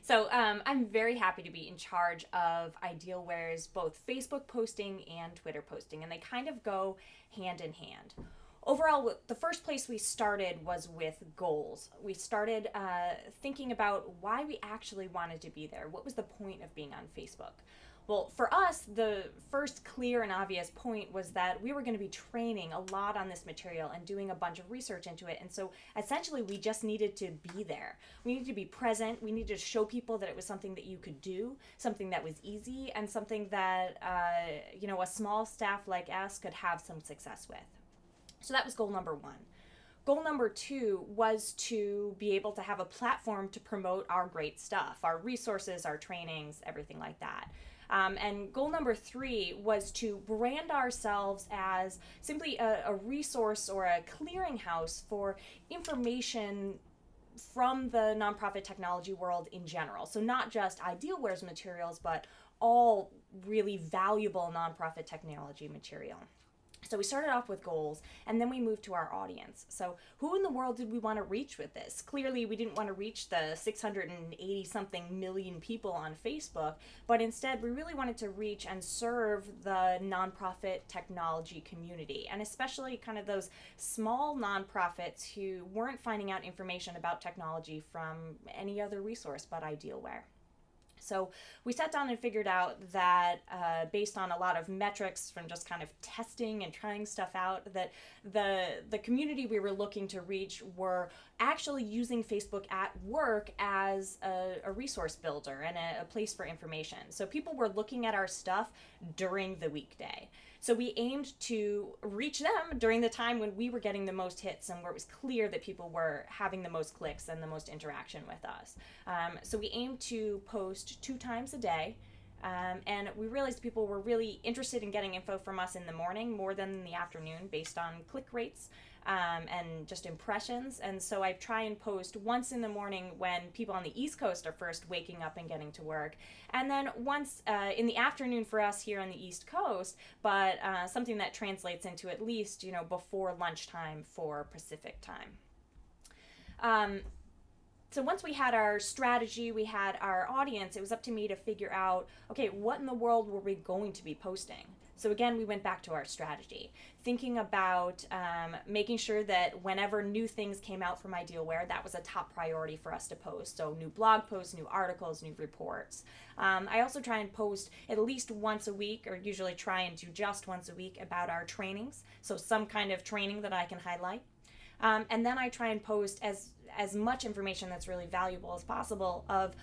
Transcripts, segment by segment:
I'm very happy to be in charge of Idealware's both Facebook posting and Twitter posting, and they kind of go hand in hand. Overall, the first place we started was with goals. We started thinking about why we actually wanted to be there. What was the point of being on Facebook? Well, for us, the first clear and obvious point was that we were going to be training a lot on this material and doing a bunch of research into it. And so essentially, we just needed to be there. We needed to be present. We needed to show people that it was something that you could do, something that was easy, and something that, a small staff like us could have some success with. So that was goal number one. Goal number two was to be able to have a platform to promote our great stuff, our resources, our trainings, everything like that. And goal number three was to brand ourselves as simply a resource or a clearinghouse for information from the nonprofit technology world in general. So not just Idealware's materials, but all really valuable nonprofit technology material. So we started off with goals, and then we moved to our audience. So who in the world did we want to reach with this? Clearly, we didn't want to reach the 680-something million people on Facebook, but instead we really wanted to reach and serve the nonprofit technology community, and especially kind of those small nonprofits who weren't finding out information about technology from any other resource but Idealware. So we sat down and figured out that based on a lot of metrics from just kind of testing and trying stuff out, that the community we were looking to reach were actually using Facebook at work as a resource builder and a place for information. So people were looking at our stuff during the weekday. So we aimed to reach them during the time when we were getting the most hits and where it was clear that people were having the most clicks and the most interaction with us. So we aimed to post 2 times a day. And we realized people were really interested in getting info from us in the morning more than in the afternoon based on click rates and just impressions. And so I try and post once in the morning when people on the East Coast are first waking up and getting to work, and then once in the afternoon for us here on the East Coast, but something that translates into at least, before lunchtime for Pacific time. So once we had our strategy, we had our audience, it was up to me to figure out, okay, what in the world were we going to be posting? So again, we went back to our strategy, thinking about making sure that whenever new things came out from Idealware, that was a top priority for us to post. So new blog posts, new articles, new reports. I also try and post at least once a week, or usually try and do just once a week, about our trainings. So some kind of training that I can highlight. And then I try and post as much information that's really valuable as possible of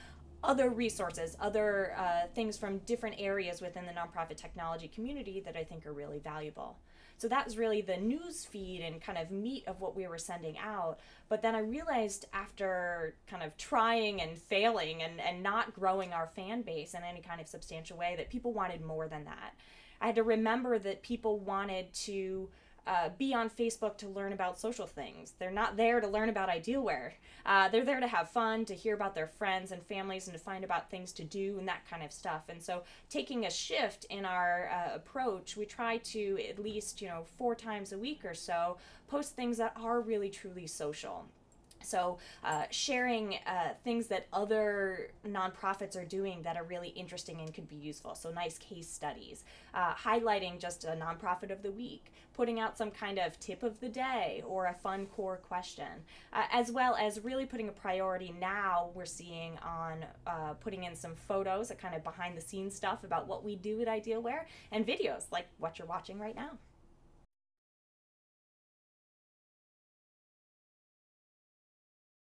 other resources, other things from different areas within the nonprofit technology community that I think are really valuable. So that was really the news feed and kind of meat of what we were sending out. But then I realized after kind of trying and failing and not growing our fan base in any kind of substantial way that people wanted more than that. I had to remember that people wanted to be on Facebook to learn about social things. They're not there to learn about Idealware. They're there to have fun, to hear about their friends and families, and to find about things to do and that kind of stuff. And so taking a shift in our approach, we try to at least, 4 times a week or so, post things that are really truly social. So sharing things that other nonprofits are doing that are really interesting and could be useful. So nice case studies, highlighting just a nonprofit of the week, putting out some kind of tip of the day or a fun core question, as well as really putting a priority now we're seeing on putting in some photos, a kind of behind the scenes stuff about what we do at Idealware, and videos like what you're watching right now.